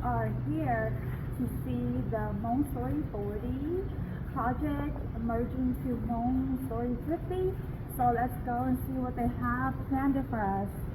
are here to see the Montessori 40 project merging to Montessori 50. So let's go and see what they have planned for us.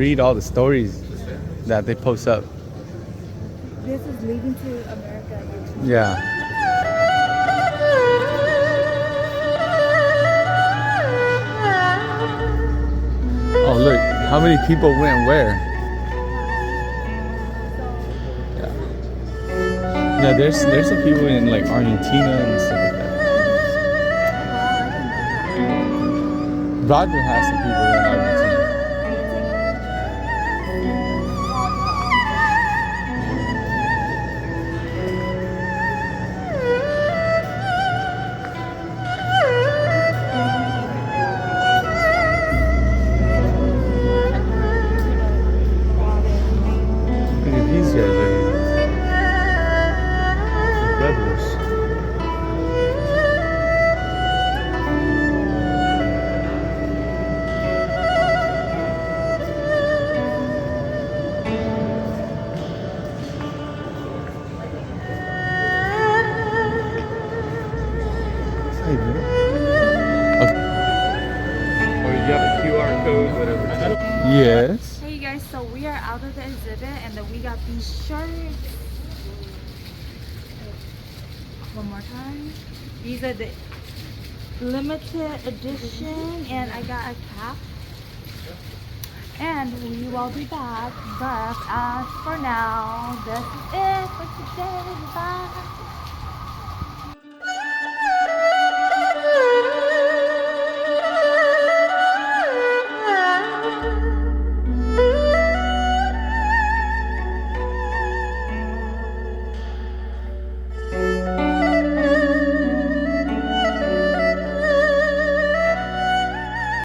read all the stories that they post up. This is Leaving to America YouTube. Yeah. Oh look, how many people went where? Yeah. Yeah, there's some people in like Argentina and stuff like that. Roger has some people in Argentina. Look at these guys right here. The brothers. Hey, man. Okay. Or you have a QR code, whatever. Yes. Hey you guys, so we are out of the exhibit and then we got these shirts. One more time. These are the limited edition and I got a cap. And we will be back, but as for now, this is it for today. Bye.